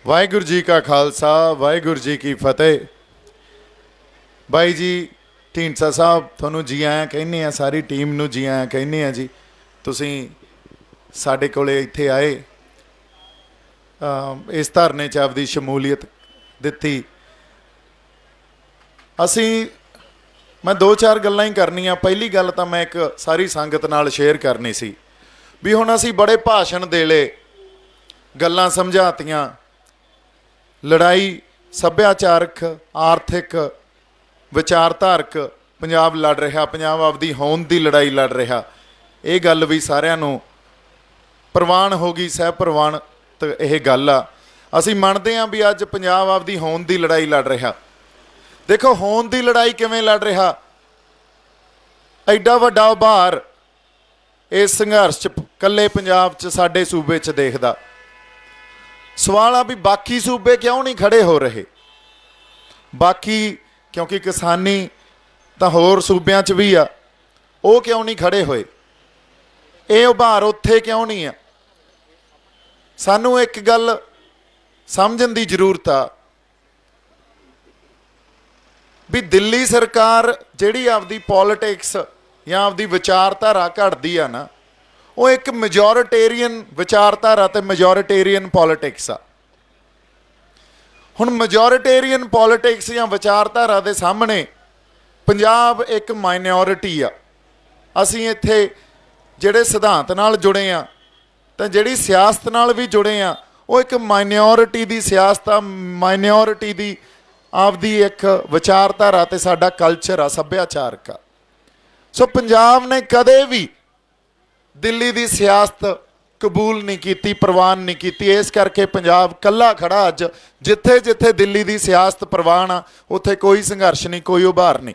वाहिगुरू जी का खालसा वाहिगुरू जी की फतेह। बाई जी ਢੀਂਡਸਾ ਸਾਹਿਬ ਤੁਹਾਨੂੰ ਜੀ ਆਇਆਂ ਕਹਿੰਦੇ ਆ, ਸਾਰੀ ਟੀਮ ਨੂੰ ਜੀ ਆਇਆਂ ਕਹਿੰਦੇ ਆ ਜੀ। ਤੁਸੀਂ ਸਾਡੇ ਕੋਲੇ ਇੱਥੇ ਆਏ, ਇਸ ਧਰਨੇ 'ਚ ਆਪਦੀ ਸ਼ਮੂਲੀਅਤ ਦਿੱਤੀ। मैं दो चार गल्लां ही करनियां। पहली गल तो मैं एक सारी संगत नाल शेयर करनी सी भी हुण असीं बड़े भाषण दे लए, गल्लां समझातियां, लड़ाई सभ्याचारक आर्थिक विचारधारक पंजाब लड़ रहा, पंजाब आपदी होंद दी लड़ाई लड़ रहा। ये गल भी सारिआं नूं प्रवान हो गई, सह प्रवानत यह गल आ। असीं मंनदे हां भी अज पंजाब आपदी होंद दी लड़ाई लड़ रहा। देखो होंद दी लड़ाई किवें लड़ रहा, एडा वड्डा उभार इस संघर्ष च कल्ले पंजाब च साडे सूबे च देखदा। सवाल आ भी बाकी सूबे क्यों नहीं खड़े हो रहे। बाकी क्योंकि किसानी तो होर सूबियां च भी आ, वो क्यों नहीं खड़े होए। ये उभार उत्थे क्यों नहीं आ। सानू एक गल समझण दी जरूरत आ भी दिल्ली सरकार जिहड़ी आपदी पॉलिटिक्स या आपदी विचारधारा घड़दी आ ना, वो एक मेजोरिटेरियन विचारधारा ते मेजोरिटेरियन पॉलिटिक्स आ। हुण मेजोरिटेरियन पॉलिटिक्स या विचारधारा दे सामने पंजाब एक माइनॉरिटी आ। असीं इत्थे जिहड़े सिद्धांत नाल जुड़े आ ते जिहड़ी सियासत नाल भी जुड़े आ, वो एक माइनॉरिटी दी सियासत आ, माइनॉरिटी दी आपदी एक विचारधारा ते साडा कल्चर आ, सभ्याचारक आ। सो पंजाब ने कदे भी दिल्ली दी सियासत कबूल नहीं की, प्रवान नहीं की। इस करके पंजाब कल्ला खड़ा अज, जिथे जिथे दिल्ली दी सियासत प्रवान आ उत्थे कोई संघर्ष नहीं, कोई उभार नहीं।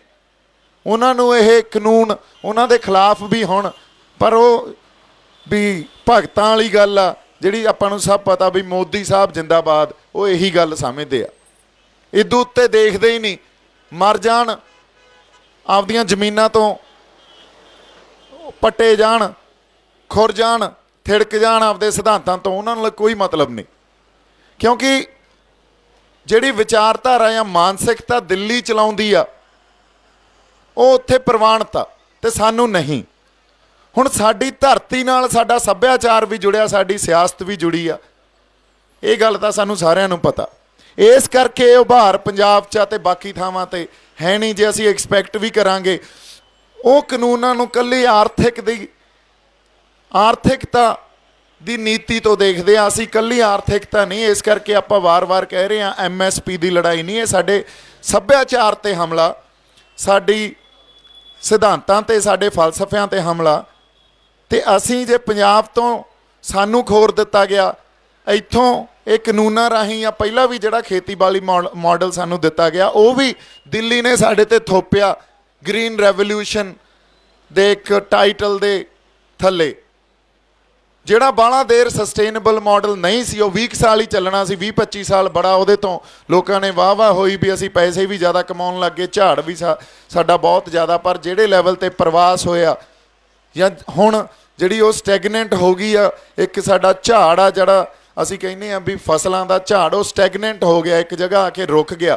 उन्होंने यह कानून उन्हों के खिलाफ भी होण, पर वो भी भगतां वाली गल आ जिहड़ी आपां नूं सब पता भी मोदी साहब जिंदाबाद, वो यही गल समझदे आ। इदू उत्ते देखते ही नहीं, मर जान, आपदियां जमीनां तो पट्टे जान, खुर जान, थिड़क जान आपदे सिद्धांतां तो, उन्हां नाल कोई मतलब नहीं। क्योंकि जिहड़ी विचारधारा या मानसिकता दिल्ली चलाउंदी आ, वो उत्थे प्रवानत आ ते सानू नहीं। हुण साडी धरती नाल साडा सभ्याचार भी जुड़िया, साडी सियासत भी जुड़ी आ। ये गल तां सानू सारिआं नूं पता। इस करके उभार पंजाब च ते बाकी थावां ते है नहीं। जे असीं एक्सपैक्ट भी करांगे, वो कानूनां नूं कल्ली आर्थिकता दी नीति तो देखदे आ। असीं कल्ली आर्थिकता नहीं। इस करके आपां वार-वार कह रहे हां MSP दी लड़ाई नहीं है, साडे सभ्याचार ते हमला, साडी सिद्धांतां ते साडे फलसफिਆਂ ते हमला। ते असीं जे पंजाब तो सानू खोर दिता गया, इत्थों ये कानूनां राहीं या पहला भी जिहड़ा खेतीबाड़ी मॉडल सानू दिता गया, वो भी दिल्ली ने साडे ते थोपिया ग्रीन रेवोल्यूशन दे एक टाइटल दे थले। जिहड़ा बाला देर सस्टेनेबल मॉडल नहीं सी, 20 साल ही चलना सी, 20-25 साल बड़ा उहदे तो लोकां ने वाह वाह होई भी असीं पैसे भी ज़्यादा कमाउण लग गए, झाड़ भी साडा बहुत ज़्यादा। पर जिहड़े लैवल ते प्रवास होया या हुण जिहड़ी वो स्टैगनेंट हो गई आ, एक साडा झाड़ आ जिहड़ा असीं कहने आ भी फसलों का झाड़, वो स्टैगनेंट हो गया, एक जगह आके रुक गया।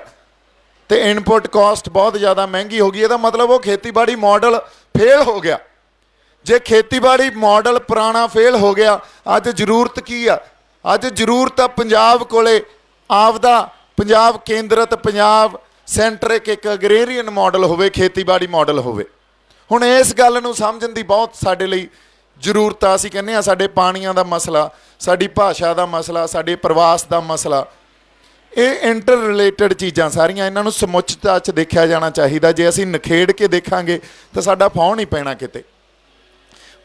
तो इनपुट कॉस्ट बहुत ज़्यादा महंगी हो गई। इसदा मतलब वो खेतीबाड़ी मॉडल फेल हो गया। जे खेतीबाड़ी मॉडल पुराना फेल हो गया, अज जरूरत की आ? अज जरूरत आ पंजाब कोले आपदा, पंजाब केंद्रित, पंजाब सेंट्रिक एक अग्रेरीयन मॉडल होवे, खेतीबाड़ी मॉडल होवे। हुण इस गल नूं समझण दी बहुत साडे लई जरूरत आ। असीं कहने आ साडे पाणीआं दा मसला, साडी भाषा दा मसला, साडे प्रवास दा मसला, ये इंटर रिलेटिड चीज़ां सारियां, इन्हां नूं समुच्चता च देखिया जाना चाहिए। जे असीं नखेड़ के देखांगे तो साडा फौण ही पैना किते।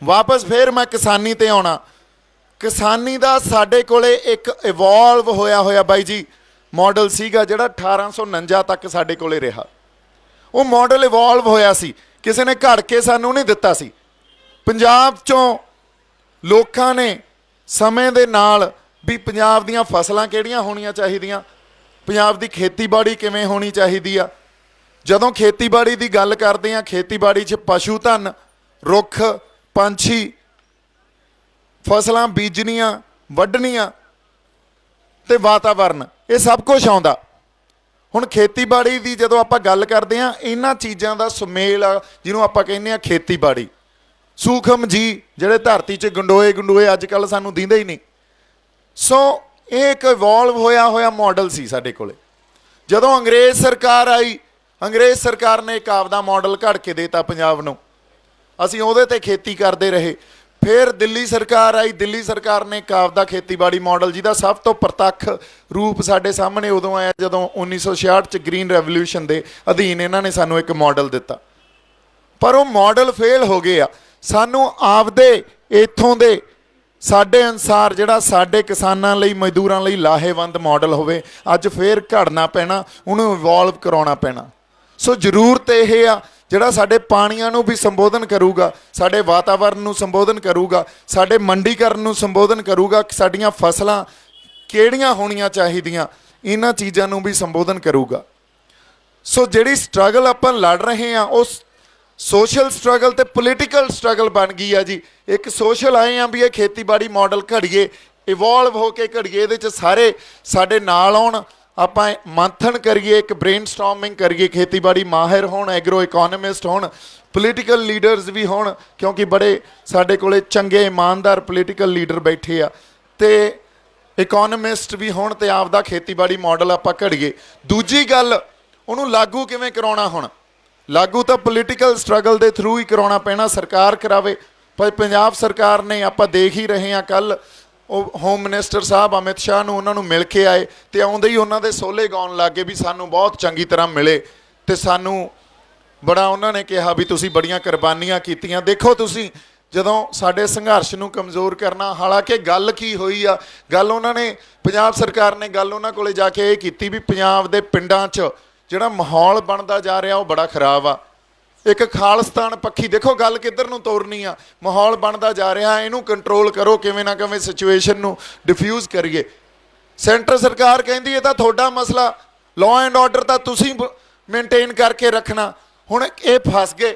वापस फिर मैं किसानी ते आउणा। किसानी दा साडे कोले एक इवॉल्व होया होया बाई जी मॉडल सीगा, जिहड़ा 1849 तक साडे कोले रहा। वो मॉडल इवॉल्व होया सी, किसी ने घड़ के सानू नहीं दिता सी। पंजाब चों लोकां ने समय दे नाल भी पंजाब दीयां फसलां किहड़ियां होणीਆਂ ਚਾਹੀਦੀਆਂ, पंजाब दी खेतीबाड़ी किवें होनी चाहिदी आ। जदों खेतीबाड़ी दी गल करदे आ, खेतीबाड़ी 'च पशु धन, रुख, पंछी, फसलां बीजणियां, वड्ढणियां, ਤੇ ਵਾਤਾਵਰਨ, ਇਹ ਸਭ ਕੁਝ ਆਉਂਦਾ। ਹੁਣ ਖੇਤੀਬਾੜੀ ਦੀ ਜਦੋਂ ਆਪਾਂ ਗੱਲ ਕਰਦੇ ਹਾਂ, ਇਹਨਾਂ ਚੀਜ਼ਾਂ ਦਾ ਸੁਮੇਲ ਆ ਜਿਹਨੂੰ ਆਪਾਂ ਕਹਿੰਦੇ ਹਾਂ ਖੇਤੀਬਾੜੀ। ਸੂਖਮ ਜੀ ਜਿਹੜੇ ਧਰਤੀ 'ਚ ਗੰਡੋਏ ਗੰਡੋਏ ਅੱਜ ਕੱਲ੍ਹ ਸਾਨੂੰ ਦਿੰਦੇ ਹੀ ਨਹੀਂ। ਸੋ ਇਹ ਇੱਕ ਇਵੋਲਵ ਹੋਇਆ ਮਾਡਲ ਸੀ ਸਾਡੇ ਕੋਲੇ। ਜਦੋਂ ਅੰਗਰੇਜ਼ ਸਰਕਾਰ ਆਈ, ਅੰਗਰੇਜ਼ ਸਰਕਾਰ ਨੇ ਇੱਕ ਆਪਦਾ ਮਾਡਲ ਘੜ ਕੇ ਦੇਤਾ ਪੰਜਾਬ ਨੂੰ, ਅਸੀਂ ਉਹਦੇ ਤੇ ਖੇਤੀ ਕਰਦੇ ਰਹੇ। ਫਿਰ ਦਿੱਲੀ ਸਰਕਾਰ ਆਈ, ਦਿੱਲੀ ਸਰਕਾਰ ਨੇ ਇੱਕ ਆਪਦਾ ਖੇਤੀਬਾੜੀ ਮਾਡਲ, ਜਿਹਦਾ ਸਭ ਤੋਂ ਪ੍ਰਤੱਖ ਰੂਪ ਸਾਡੇ ਸਾਹਮਣੇ ਉਦੋਂ ਆਇਆ ਜਦੋਂ 1966 'ਚ ਗ੍ਰੀਨ ਰੈਵੋਲਿਊਸ਼ਨ ਦੇ ਅਧੀਨ ਇਹਨਾਂ ਨੇ ਸਾਨੂੰ ਇੱਕ ਮਾਡਲ ਦਿੱਤਾ। ਪਰ ਉਹ ਮਾਡਲ ਫੇਲ ਹੋ ਗਏ ਆ। ਸਾਨੂੰ ਆਪਦੇ ਇੱਥੋਂ ਦੇ ਸਾਡੇ ਅਨੁਸਾਰ ਜਿਹੜਾ ਸਾਡੇ ਕਿਸਾਨਾਂ ਲਈ, ਮਜ਼ਦੂਰਾਂ ਲਈ ਲਾਹੇਵੰਦ ਮਾਡਲ ਹੋਵੇ, ਅੱਜ ਫੇਰ ਘੜਨਾ ਪੈਣਾ, ਉਹਨੂੰ ਇਵੋਲਵ ਕਰਾਉਣਾ ਪੈਣਾ। ਸੋ ਜ਼ਰੂਰਤ ਇਹ ਆ ਜਿਹੜਾ ਸਾਡੇ ਪਾਣੀਆਂ ਨੂੰ ਵੀ ਸੰਬੋਧਨ ਕਰੂਗਾ, ਸਾਡੇ ਵਾਤਾਵਰਨ ਨੂੰ ਸੰਬੋਧਨ ਕਰੂਗਾ, ਸਾਡੇ ਮੰਡੀਕਰਨ ਨੂੰ ਸੰਬੋਧਨ ਕਰੂਗਾ, ਸਾਡੀਆਂ ਫਸਲਾਂ ਕਿਹੜੀਆਂ ਹੋਣੀਆਂ ਚਾਹੀਦੀਆਂ, ਇਹਨਾਂ ਚੀਜ਼ਾਂ ਨੂੰ ਵੀ ਸੰਬੋਧਨ ਕਰੂਗਾ। ਸੋ ਜਿਹੜੀ ਸਟਰਗਲ ਆਪਾਂ ਲੜ ਰਹੇ ਹਾਂ, ਉਹ ਸੋਸ਼ਲ ਸਟਰਗਲ ਤੇ ਪੋਲੀਟੀਕਲ ਸਟਰਗਲ ਬਣ ਗਈ ਆ ਜੀ। ਇੱਕ ਸੋਸ਼ਲ ਆਏ ਆ ਵੀ ਇਹ ਖੇਤੀਬਾੜੀ ਮਾਡਲ ਘੜੀਏ, ਇਵੋਲਵ ਹੋ ਕੇ ਘੜੀਏ, ਇਹਦੇ 'ਚ ਸਾਰੇ ਸਾਡੇ ਨਾਲ ਆਉਣ, ਆਪਾਂ ਮੰਥਨ ਕਰੀਏ, ਇੱਕ ਬ੍ਰੇਨ ਸਟਾਰਮਿੰਗ ਕਰੀਏ, ਖੇਤੀਬਾੜੀ ਮਾਹਿਰ ਹੋਣ, ਐਗਰੋ ਇਕੋਨਮਿਸਟ ਹੋਣ, ਪੋਲੀਟੀਕਲ ਲੀਡਰਸ ਵੀ ਹੋਣ, ਕਿਉਂਕਿ ਬੜੇ ਸਾਡੇ ਕੋਲੇ ਚੰਗੇ ਇਮਾਨਦਾਰ ਪੋਲੀਟੀਕਲ ਲੀਡਰ ਬੈਠੇ ਆ, ਤੇ ਇਕੋਨਮਿਸਟ ਵੀ ਹੋਣ, ਤੇ ਆਪਦਾ ਖੇਤੀਬਾੜੀ ਮਾਡਲ ਆਪਾਂ ਘੜੀਏ। ਦੂਜੀ ਗੱਲ, ਉਹਨੂੰ ਲਾਗੂ ਕਿਵੇਂ ਕਰਾਉਣਾ? ਹੁਣ ਲਾਗੂ ਤਾਂ ਪੋਲੀਟੀਕਲ ਸਟਰਗਲ ਦੇ ਥਰੂ ਹੀ ਕਰਾਉਣਾ ਪੈਣਾ, ਸਰਕਾਰ ਕਰਾਵੇ। ਪਰ ਪੰਜਾਬ ਸਰਕਾਰ ਨੇ, ਆਪਾਂ ਦੇਖ ਹੀ ਰਹੇ ਹਾਂ, ਕੱਲ੍ਹ ਉਹ ਹੋਮ ਮਿਨਿਸਟਰ ਸਾਹਿਬ ਅਮਿਤ ਸ਼ਾਹ ਨੂੰ ਉਹਨਾਂ ਨੂੰ ਮਿਲ ਕੇ ਆਏ, ਤੇ ਆਉਂਦੇ ਹੀ ਉਹਨਾਂ ਦੇ ਸੋਲੇ ਗਾਉਣ ਲੱਗ ਗਏ ਵੀ ਸਾਨੂੰ ਬਹੁਤ ਚੰਗੀ ਤਰ੍ਹਾਂ ਮਿਲੇ, ਤੇ ਸਾਨੂੰ ਬੜਾ ਉਹਨਾਂ ਨੇ ਕਿਹਾ ਵੀ ਤੁਸੀਂ ਬੜੀਆਂ ਕੁਰਬਾਨੀਆਂ ਕੀਤੀਆਂ। ਦੇਖੋ ਤੁਸੀਂ, ਜਦੋਂ ਸਾਡੇ ਸੰਘਰਸ਼ ਨੂੰ ਕਮਜ਼ੋਰ ਕਰਨਾ, ਹਾਲਾਂਕਿ ਗੱਲ ਕੀ ਹੋਈ ਆ, ਗੱਲ ਉਹਨਾਂ ਨੇ, ਪੰਜਾਬ ਸਰਕਾਰ ਨੇ ਗੱਲ ਉਹਨਾਂ ਕੋਲੇ ਜਾ ਕੇ ਇਹ ਕੀਤੀ ਵੀ ਪੰਜਾਬ ਦੇ ਪਿੰਡਾਂ 'ਚ ਜਿਹੜਾ ਮਾਹੌਲ ਬਣਦਾ ਜਾ ਰਿਹਾ ਉਹ ਬੜਾ ਖਰਾਬ ਆ। ਇੱਕ ਖਾਲਿਸਤਾਨ ਪੱਖੀ, ਦੇਖੋ ਗੱਲ ਕਿੱਧਰ ਨੂੰ ਤੋਰਨੀ ਆ, ਮਾਹੌਲ ਬਣਦਾ ਜਾ ਰਿਹਾ, ਇਹਨੂੰ ਕੰਟਰੋਲ ਕਰੋ, ਕਿਵੇਂ ਨਾ ਕਿਵੇਂ ਸਿਚੁਏਸ਼ਨ ਨੂੰ ਡਿਫਿਊਜ਼ ਕਰੀਏ। ਸੈਂਟਰ ਸਰਕਾਰ ਕਹਿੰਦੀ ਇਹ ਤਾਂ ਤੁਹਾਡਾ ਮਸਲਾ, ਲਾਅ ਐਂਡ ਆਰਡਰ ਤਾਂ ਤੁਸੀਂ ਮੇਨਟੇਨ ਕਰਕੇ ਰੱਖਣਾ। ਹੁਣ ਇਹ ਫਸ ਗਏ,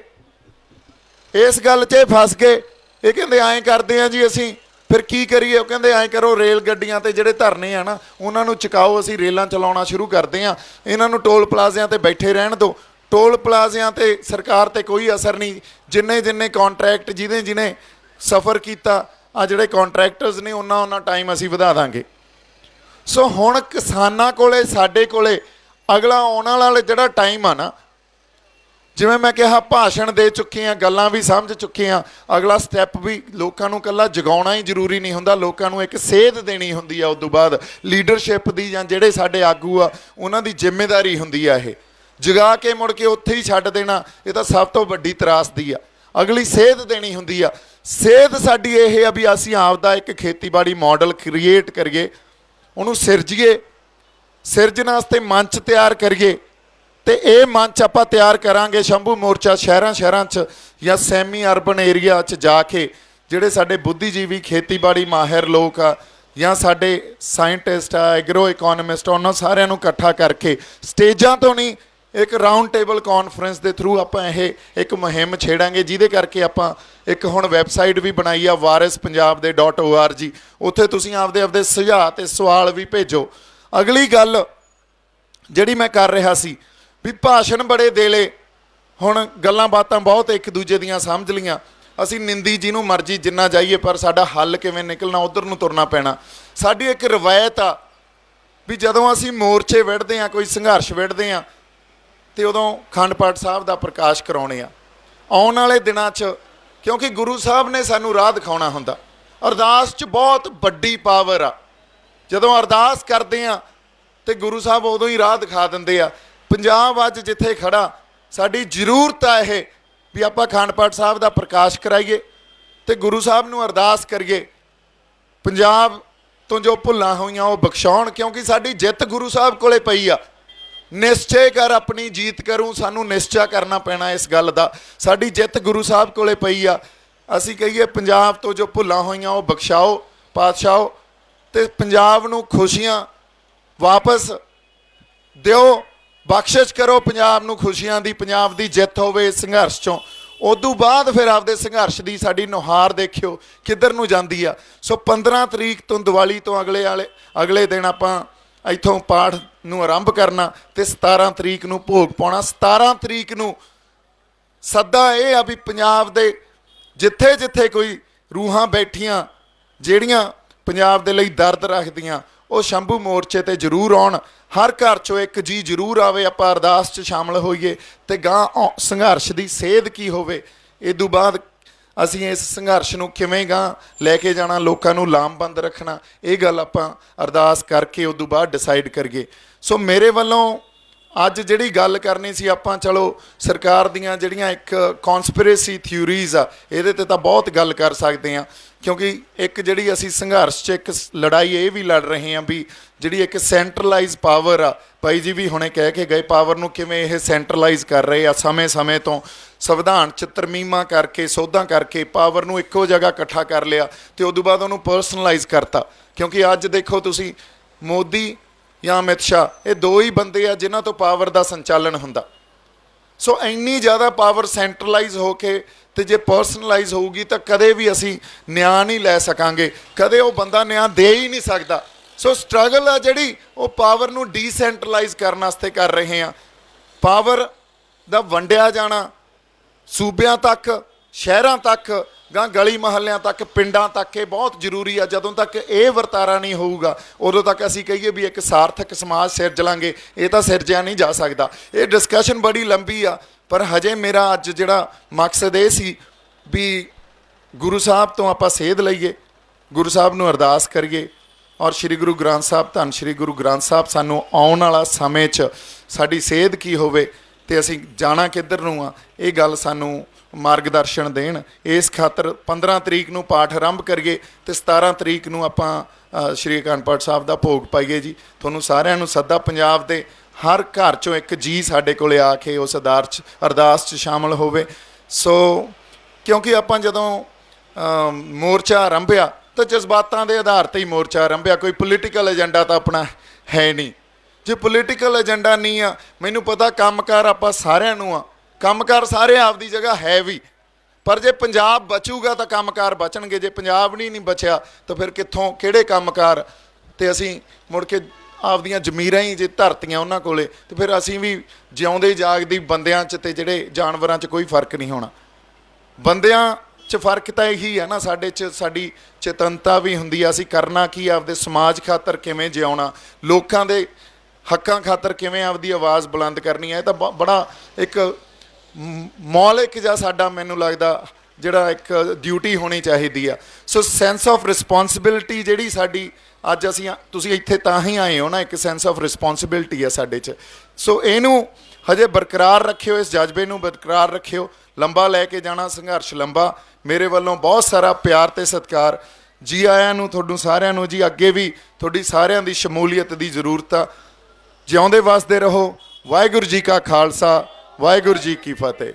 ਇਸ ਗੱਲ 'ਚ ਇਹ ਫਸ ਗਏ। ਇਹ ਕਹਿੰਦੇ ਐਂ ਕਰਦੇ ਆ ਜੀ ਅਸੀਂ, ਫਿਰ ਕੀ ਕਰੀਏ? ਉਹ ਕਹਿੰਦੇ ਐਂ ਕਰੋ, ਰੇਲ ਗੱਡੀਆਂ ਤੇ ਜਿਹੜੇ ਧਰਨੇ ਆ ਨਾ, ਉਹਨਾਂ ਨੂੰ ਚੁਕਾਓ, ਅਸੀਂ ਰੇਲਾਂ ਚਲਾਉਣਾ ਸ਼ੁਰੂ ਕਰਦੇ ਹਾਂ, ਇਹਨਾਂ ਨੂੰ ਟੋਲ ਪਲਾਜ਼ਿਆਂ ਤੇ ਬੈਠੇ ਰਹਿਣ ਦਿਓ। ਟੋਲ ਪਲਾਜ਼ਿਆਂ ਤੇ ਸਰਕਾਰ ਤੇ ਕੋਈ ਅਸਰ ਨਹੀਂ, ਜਿੰਨੇ ਕੌਂਟਰੈਕਟ ਜਿਹਨੇ ਸਫ਼ਰ ਕੀਤਾ, ਆ ਜਿਹੜੇ ਕੌਂਟਰੈਕਟਰਸ ਨੇ, ਉਹਨਾਂ ਟਾਈਮ ਅਸੀਂ ਵਧਾ ਦਾਂਗੇ। ਸੋ ਹੁਣ ਕਿਸਾਨਾਂ ਕੋਲੇ, ਸਾਡੇ ਕੋਲੇ ਅਗਲਾ ਆਉਣ ਵਾਲਾ ਜਿਹੜਾ ਟਾਈਮ ਆ ਨਾ, ਜਿਵੇਂ ਮੈਂ ਕਿਹਾ ਭਾਸ਼ਣ ਦੇ ਚੁੱਕੇ ਹਾਂ, ਗੱਲਾਂ ਵੀ ਸਮਝ ਚੁੱਕੇ ਹਾਂ, ਅਗਲਾ ਸਟੈਪ ਵੀ ਲੋਕਾਂ ਨੂੰ ਇਕੱਲਾ ਜਗਾਉਣਾ ਹੀ ਜ਼ਰੂਰੀ ਨਹੀਂ ਹੁੰਦਾ, ਲੋਕਾਂ ਨੂੰ ਇੱਕ ਸੇਧ ਦੇਣੀ ਹੁੰਦੀ ਆ। ਉਸ ਤੋਂ ਬਾਅਦ ਲੀਡਰਸ਼ਿਪ ਦੀ, ਜਾਂ ਜਿਹੜੇ ਸਾਡੇ ਆਗੂ ਆ ਉਹਨਾਂ ਦੀ ਜ਼ਿੰਮੇਵਾਰੀ ਹੁੰਦੀ ਆ ਇਹ ਜਗਾ ਕੇ ਮੁੜ ਕੇ ਉੱਥੇ ਹੀ ਛੱਡ ਦੇਣਾ, ਇਹ ਤਾਂ ਸਭ ਤੋਂ ਵੱਡੀ ਤਰਾਸਦੀ ਆ। ਅਗਲੀ ਸੇਧ ਦੇਣੀ ਹੁੰਦੀ ਆ। ਸੇਧ ਸਾਡੀ ਇਹ ਆ ਵੀ ਅਸੀਂ ਆਪਦਾ ਇੱਕ ਖੇਤੀਬਾੜੀ ਮਾਡਲ ਕ੍ਰੀਏਟ ਕਰੀਏ, ਉਹਨੂੰ ਸਿਰਜੀਏ, ਸਿਰਜਣ ਵਾਸਤੇ ਮੰਚ ਤਿਆਰ ਕਰੀਏ। ਤੇ ਇਹ ਮੰਚ ਆਪਾਂ ਤਿਆਰ ਕਰਾਂਗੇ ਸ਼ੰਭੂ ਮੋਰਚਾ ਸ਼ਹਿਰਾਂ 'ਚ ਜਾਂ ਸੈਮੀ ਅਰਬਨ ਏਰੀਆ 'ਚ ਜਾ ਕੇ, ਜਿਹੜੇ ਸਾਡੇ ਬੁੱਧੀਜੀਵੀ ਖੇਤੀਬਾੜੀ ਮਾਹਿਰ ਲੋਕ ਆ, ਜਾਂ ਸਾਡੇ ਸਾਇੰਟਿਸਟ ਆ, ਐਗਰੋ ਇਕੋਨਮਿਸਟ, ਉਹਨਾਂ ਸਾਰਿਆਂ ਨੂੰ ਇਕੱਠਾ ਕਰਕੇ ਸਟੇਜਾਂ ਤੋਂ ਨਹੀਂ, ਇੱਕ ਰਾਊਂਡ ਟੇਬਲ ਕਾਨਫਰੰਸ ਦੇ ਥਰੂ ਆਪਾਂ ਇਹ ਇੱਕ ਮੁਹਿੰਮ ਛੇੜਾਂਗੇ, ਜਿਹਦੇ ਕਰਕੇ ਆਪਾਂ ਇੱਕ ਹੁਣ ਵੈਬਸਾਈਟ ਵੀ ਬਣਾਈ ਆ warispunjab.org, ਉੱਥੇ ਤੁਸੀਂ ਆਪਦੇ ਸੁਝਾਅ ਤੇ ਸਵਾਲ ਵੀ ਭੇਜੋ। ਅਗਲੀ ਗੱਲ ਜਿਹੜੀ ਮੈਂ ਕਰ ਰਿਹਾ ਸੀ ਵੀ ਭਾਸ਼ਣ ਬੜੇ ਦੇ ਲਏ, ਹੁਣ ਗੱਲਾਂ ਬਾਤਾਂ ਬਹੁਤ ਇੱਕ ਦੂਜੇ ਦੀਆਂ ਸਮਝ ਲਈਆਂ, ਅਸੀਂ ਨਿੰਦੀ ਜਿਹਨੂੰ ਮਰਜ਼ੀ ਜਿੰਨਾ ਜਾਈਏ, ਪਰ ਸਾਡਾ ਹੱਲ ਕਿਵੇਂ ਨਿਕਲਣਾ, ਉੱਧਰ ਨੂੰ ਤੁਰਨਾ ਪੈਣਾ। ਸਾਡੀ ਇੱਕ ਰਵਾਇਤ ਆ ਵੀ ਜਦੋਂ ਅਸੀਂ ਮੋਰਚੇ ਵਿੱਢਦੇ ਹਾਂ, ਕੋਈ ਸੰਘਰਸ਼ ਵਿੱਢਦੇ ਹਾਂ, ਤੇ ਉਦੋਂ ਅਖੰਡ ਪਾਠ ਸਾਹਿਬ ਦਾ ਪ੍ਰਕਾਸ਼ ਕਰਾਉਣੇ ਆ। ਆਉਣ ਵਾਲੇ ਦਿਨਾਂ 'ਚ, ਕਿਉਂਕਿ ਗੁਰੂ ਸਾਹਿਬ ਨੇ ਸਾਨੂੰ ਰਾਹ ਦਿਖਾਉਣਾ ਹੁੰਦਾ, ਅਰਦਾਸ 'ਚ ਬਹੁਤ ਵੱਡੀ ਪਾਵਰ ਆ। ਜਦੋਂ ਅਰਦਾਸ ਕਰਦੇ ਆ ਤੇ ਗੁਰੂ ਸਾਹਿਬ ਉਦੋਂ ਹੀ ਰਾਹ ਦਿਖਾ ਦਿੰਦੇ ਆ। ਪੰਜਾਬ ਅੱਜ ਜਿੱਥੇ ਖੜਾ, ਸਾਡੀ ਜ਼ਰੂਰਤ ਆ ਇਹ ਵੀ ਆਪਾਂ ਅਖੰਡ ਪਾਠ ਸਾਹਿਬ ਦਾ ਪ੍ਰਕਾਸ਼ ਕਰਾਈਏ ਤੇ ਗੁਰੂ ਸਾਹਿਬ ਨੂੰ ਅਰਦਾਸ ਕਰੀਏ, ਪੰਜਾਬ ਤੋਂ ਜੋ ਭੁੱਲਾਂ ਹੋਈਆਂ ਉਹ ਬਖਸ਼ਾਉਣ, ਕਿਉਂਕਿ ਸਾਡੀ ਜਿੱਤ ਗੁਰੂ ਸਾਹਿਬ ਕੋਲੇ ਪਈ ਆ। ਨਿਸ਼ਚੈ ਕਰ ਆਪਣੀ ਜੀਤ ਕਰੂੰ, ਸਾਨੂੰ ਨਿਸ਼ਚਾ ਕਰਨਾ ਪੈਣਾ ਇਸ ਗੱਲ ਦਾ, ਸਾਡੀ ਜਿੱਤ ਗੁਰੂ ਸਾਹਿਬ ਕੋਲੇ ਪਈ ਆ। ਅਸੀਂ ਕਹੀਏ ਪੰਜਾਬ ਤੋਂ ਜੋ ਭੁੱਲਾਂ ਹੋਈਆਂ ਉਹ ਬਖਸ਼ਾਓ ਪਾਤਸ਼ਾਹੋ, ਤੇ ਪੰਜਾਬ ਨੂੰ ਖੁਸ਼ੀਆਂ ਵਾਪਸ ਦਿਓ, ਬਖਸ਼ਿਸ਼ ਕਰੋ ਪੰਜਾਬ ਨੂੰ ਖੁਸ਼ੀਆਂ ਦੀ, ਪੰਜਾਬ ਦੀ ਜਿੱਤ ਹੋਵੇ ਇਸ ਸੰਘਰਸ਼ 'ਚੋਂ। ਉਦੋਂ ਬਾਅਦ ਫਿਰ ਆਪਦੇ ਸੰਘਰਸ਼ ਦੀ ਸਾਡੀ ਨੁਹਾਰ ਦੇਖਿਓ ਕਿੱਧਰ ਨੂੰ ਜਾਂਦੀ ਆ। ਸੋ 15 ਤਰੀਕ ਤੋਂ ਦੀਵਾਲੀ ਤੋਂ ਅਗਲੇ ਦਿਨ ਆਪਾਂ ਇੱਥੋਂ ਪਾਠ ਨੂੰ ਆਰੰਭ ਕਰਨਾ ਤੇ 17 ਤਰੀਕ ਨੂੰ ਭੋਗ ਪਾਉਣਾ। 17 ਤਰੀਕ ਨੂੰ ਸੱਦਾ ਇਹ ਆ ਵੀ ਪੰਜਾਬ ਦੇ ਜਿੱਥੇ ਜਿੱਥੇ ਕੋਈ ਰੂਹਾਂ ਬੈਠੀਆਂ ਜਿਹੜੀਆਂ ਪੰਜਾਬ ਦੇ ਲਈ ਦਰਦ ਰੱਖਦੀਆਂ ਉਹ ਸ਼ੰਭੂ ਮੋਰਚੇ ਤੇ ਜ਼ਰੂਰ ਆਉਣ। ਹਰ ਘਰ 'ਚੋਂ ਇੱਕ ਜੀ ਜ਼ਰੂਰ ਆਵੇ, ਆਪਾਂ ਅਰਦਾਸ 'ਚ ਸ਼ਾਮਲ ਹੋਈਏ ਤੇ ਗਾਂ ਸੰਘਰਸ਼ ਦੀ ਸੇਧ ਕੀ ਹੋਵੇ, ਇਹ ਤੋਂ ਬਾਅਦ ਅਸੀਂ ਇਸ ਸੰਘਰਸ਼ ਨੂੰ ਕਿਵੇਂ ਗਾਂ ਲੈ ਕੇ ਜਾਣਾ, ਲੋਕਾਂ ਨੂੰ ਲਾਮਬੰਦ ਰੱਖਣਾ, ਇਹ ਗੱਲ ਆਪਾਂ ਅਰਦਾਸ ਕਰਕੇ ਉਦੋਂ ਬਾਅਦ ਡਿਸਾਈਡ ਕਰੀਏ। ਸੋ ਮੇਰੇ ਵੱਲੋਂ ਅੱਜ ਜਿਹੜੀ ਗੱਲ ਕਰਨੀ ਸੀ ਆਪਾਂ, ਚਲੋ ਸਰਕਾਰ ਦੀਆਂ ਜਿਹੜੀਆਂ ਇੱਕ ਕੌਨਸਪੀਰੇਸੀ ਥਿਊਰੀਜ਼ ਆ ਇਹਦੇ ਤੇ ਤਾਂ ਬਹੁਤ ਗੱਲ ਕਰ ਸਕਦੇ ਹਾਂ, ਕਿਉਂਕਿ ਇੱਕ ਜਿਹੜੀ ਅਸੀਂ ਸੰਘਰਸ਼ 'ਚ ਇੱਕ ਲੜਾਈ ਇਹ ਵੀ ਲੜ ਰਹੇ ਹਾਂ ਵੀ ਜਿਹੜੀ ਇੱਕ ਸੈਂਟਰਲਾਈਜ਼ ਪਾਵਰ ਆ, ਭਾਈ ਜੀ ਵੀ ਹੁਣੇ ਕਹਿ ਕੇ ਗਏ, ਪਾਵਰ ਨੂੰ ਕਿਵੇਂ ਇਹ ਸੈਂਟਰਲਾਈਜ਼ ਕਰ ਰਹੇ ਆ ਸਮੇਂ ਤੋਂ ਸੰਵਿਧਾਨ 'ਚ ਤਰਮੀਮਾਂ ਕਰਕੇ ਸੋਧਾਂ ਕਰਕੇ ਪਾਵਰ ਨੂੰ ਇੱਕੋ ਜਗ੍ਹਾ ਇਕੱਠਾ ਕਰ ਲਿਆ ਤੇ ਉਦੋਂ ਬਾਅਦ ਉਹਨੂੰ ਪਰਸਨਲਾਈਜ਼ ਕਰਤਾ। ਕਿਉਂਕਿ ਅੱਜ ਦੇਖੋ ਤੁਸੀਂ ਮੋਦੀ ਜਾਂ ਅਮਿਤ ਸ਼ਾਹ, ਇਹ ਦੋ ਹੀ ਬੰਦੇ ਆ ਜਿਨ੍ਹਾਂ ਤੋਂ ਪਾਵਰ ਦਾ ਸੰਚਾਲਨ ਹੁੰਦਾ। ਸੋ ਇੰਨੀ ਜ਼ਿਆਦਾ ਪਾਵਰ ਸੈਂਟਰਲਾਈਜ਼ ਹੋ ਕੇ ਤੇ ਜੇ ਪਰਸਨਲਾਈਜ਼ ਹੋਊਗੀ ਤਾਂ ਕਦੇ ਵੀ ਅਸੀਂ ਨਿਆਂ ਨਹੀਂ ਲੈ ਸਕਾਂਗੇ, ਕਦੇ ਉਹ ਬੰਦਾ ਨਿਆਂ ਦੇ ਹੀ ਨਹੀਂ ਸਕਦਾ। ਸੋ ਸਟਰਗਲ ਆ ਜਿਹੜੀ ਉਹ ਪਾਵਰ ਨੂੰ ਡੀਸੈਂਟਰਲਾਈਜ਼ ਕਰਨ ਵਾਸਤੇ ਕਰ ਰਹੇ ਆ। ਪਾਵਰ ਦਾ ਵੰਡਿਆ ਜਾਣਾ ਸੂਬਿਆਂ ਤੱਕ, ਸ਼ਹਿਰਾਂ ਤੱਕ, ਗਾਂ ਗਲੀ ਮਹੱਲਿਆਂ ਤੱਕ, ਪਿੰਡਾਂ ਤੱਕ ਇਹ ਬਹੁਤ ਜ਼ਰੂਰੀ ਆ। ਜਦੋਂ ਤੱਕ ਇਹ ਵਰਤਾਰਾ ਨਹੀਂ ਹੋਊਗਾ ਉਦੋਂ ਤੱਕ ਅਸੀਂ ਕਹੀਏ ਵੀ ਇੱਕ ਸਾਰਥਕ ਸਮਾਜ ਸਿਰਜ ਲਾਂਗੇ, ਇਹ ਤਾਂ ਸਿਰਜਿਆ ਨਹੀਂ ਜਾ ਸਕਦਾ। ਇਹ ਡਿਸਕਸ਼ਨ ਬੜੀ ਲੰਬੀ ਆ, ਪਰ ਹਜੇ ਮੇਰਾ ਅੱਜ ਜਿਹੜਾ ਮਕਸਦ ਇਹ ਸੀ ਵੀ ਗੁਰੂ ਸਾਹਿਬ ਤੋਂ ਆਪਾਂ ਸੇਧ ਲਈਏ, ਗੁਰੂ ਸਾਹਿਬ ਨੂੰ ਅਰਦਾਸ ਕਰੀਏ ਔਰ ਸ਼੍ਰੀ ਗੁਰੂ ਗ੍ਰੰਥ ਸਾਹਿਬ, ਧੰਨ ਸ਼੍ਰੀ ਗੁਰੂ ਗ੍ਰੰਥ ਸਾਹਿਬ ਸਾਨੂੰ ਆਉਣ ਵਾਲਾ ਸਮੇਂ 'ਚ ਸਾਡੀ ਸੇਧ ਕੀ ਹੋਵੇ ਤੇ ਅਸੀਂ ਜਾਣਾ ਕਿੱਧਰ ਨੂੰ ਆ, ਇਹ ਗੱਲ ਸਾਨੂੰ ਮਾਰਗਦਰਸ਼ਨ ਦੇਣ। ਇਸ ਖਾਤਰ 15 ਤਰੀਕ ਨੂੰ ਪਾਠ ਆਰੰਭ ਕਰੀਏ ਤੇ 17 ਤਰੀਕ ਨੂੰ ਆਪਾਂ ਸ਼੍ਰੀ ਅਖੰਡ ਪਾਠ ਸਾਹਿਬ ਦਾ ਭੋਗ ਪਾਈਏ ਜੀ। ਤੁਹਾਨੂੰ ਸਾਰਿਆਂ ਨੂੰ ਸੱਦਾ, ਪੰਜਾਬ ਦੇ ਹਰ ਘਰ 'ਚੋਂ ਇੱਕ ਜੀ ਸਾਡੇ ਕੋਲੇ ਆ ਕੇ ਉਸ ਅਰਦਾਸ 'ਚ ਸ਼ਾਮਲ ਹੋਵੇ। ਸੋ ਕਿਉਂਕਿ ਆਪਾਂ ਜਦੋਂ ਮੋਰਚਾ ਆਰੰਭਿਆ ਤਾਂ ਜਜ਼ਬਾਤਾਂ ਦੇ ਆਧਾਰ 'ਤੇ ਹੀ ਮੋਰਚਾ ਆਰੰਭਿਆ, ਕੋਈ ਪੋਲੀਟੀਕਲ ਏਜੰਡਾ ਤਾਂ ਆਪਣਾ ਹੈ ਨਹੀਂ। ਜੇ ਪੋਲੀਟੀਕਲ ਏਜੰਡਾ ਨਹੀਂ ਆ, ਮੈਨੂੰ ਪਤਾ ਕੰਮਕਾਰ ਆਪਾਂ ਸਾਰਿਆਂ ਨੂੰ ਆ, ਕੰਮਕਾਰ ਸਾਰੇ ਆਪਦੀ ਜਗ੍ਹਾ ਹੈ ਵੀ, ਪਰ ਜੇ ਪੰਜਾਬ ਬਚੂਗਾ ਤਾਂ ਕੰਮਕਾਰ ਬਚਣਗੇ। ਜੇ ਪੰਜਾਬ ਨਹੀਂ ਬਚਿਆ ਤਾਂ ਫਿਰ ਕਿੱਥੋਂ ਕਿਹੜੇ ਕੰਮਕਾਰ, ਤੇ ਅਸੀਂ ਮੁੜ ਕੇ ਆਪਦੀਆਂ ਜ਼ਮੀਰਾਂ ਹੀ ਜੇ ਧਰਤੀਆਂ ਉਹਨਾਂ ਕੋਲੇ ਤੇ ਫਿਰ ਅਸੀਂ ਵੀ ਜਿਉਂਦੇ ਜਾਗਦੀ ਬੰਦਿਆਂ 'ਚ ਤੇ ਜਿਹੜੇ ਜਾਨਵਰਾਂ 'ਚ ਕੋਈ ਫਰਕ ਨਹੀਂ ਹੋਣਾ। ਬੰਦਿਆਂ 'ਚ ਫਰਕ ਤਾਂ ਇਹੀ ਆ ਨਾ, ਸਾਡੇ 'ਚ ਸਾਡੀ ਚੇਤਨਤਾ ਵੀ ਹੁੰਦੀ ਆ, ਅਸੀਂ ਕਰਨਾ ਕੀ, ਆਪਦੇ ਸਮਾਜ ਖਾਤਰ ਕਿਵੇਂ ਜਿਉਣਾ, ਲੋਕਾਂ ਦੇ ਹੱਕਾਂ ਖਾਤਰ ਕਿਵੇਂ ਆਪਦੀ ਆਵਾਜ਼ ਬੁਲੰਦ ਕਰਨੀ ਹੈ। ਇਹ ਤਾਂ ਬੜਾ ਇੱਕ ਮੌਲਿਕ ਜਿਹਾ ਸਾਡਾ, ਮੈਨੂੰ ਲੱਗਦਾ ਜਿਹੜਾ ਇੱਕ ਡਿਊਟੀ ਹੋਣੀ ਚਾਹੀਦੀ ਆ। ਸੋ ਸੈਂਸ ਆਫ ਰਿਸਪੌਂਸਿਬਿਲਿਟੀ ਜਿਹੜੀ ਸਾਡੀ ਅੱਜ ਤੁਸੀਂ ਇੱਥੇ ਤਾਂ ਹੀ ਆਏ ਹੋ ਨਾ, ਇੱਕ ਸੈਂਸ ਆਫ ਰਿਸਪੌਂਸਿਬਿਲਿਟੀ ਆ ਸਾਡੇ 'ਚ। ਸੋ ਇਹਨੂੰ ਹਜੇ ਬਰਕਰਾਰ ਰੱਖਿਓ, ਇਸ ਜਜ਼ਬੇ ਨੂੰ ਬਰਕਰਾਰ ਰੱਖਿਓ, ਲੰਬਾ ਲੈ ਕੇ ਜਾਣਾ ਸੰਘਰਸ਼ ਲੰਬਾ। ਮੇਰੇ ਵੱਲੋਂ ਬਹੁਤ ਸਾਰਾ ਪਿਆਰ ਤੇ ਸਤਿਕਾਰ, ਜੀ ਆਇਆਂ ਨੂੰ ਤੁਹਾਨੂੰ ਸਾਰਿਆਂ ਨੂੰ ਜੀ। ਅੱਗੇ ਵੀ ਤੁਹਾਡੀ ਸਾਰਿਆਂ ਦੀ ਸ਼ਮੂਲੀਅਤ ਦੀ ਜ਼ਰੂਰਤ ਆ। ਜਿਉਂਦੇ ਵਸਦੇ ਰਹੋ। ਵਾਹਿਗੁਰੂ ਜੀ ਕਾ ਖਾਲਸਾ, ਵਾਹਿਗੁਰੂ ਜੀ ਕੀ ਫਤਿਹ।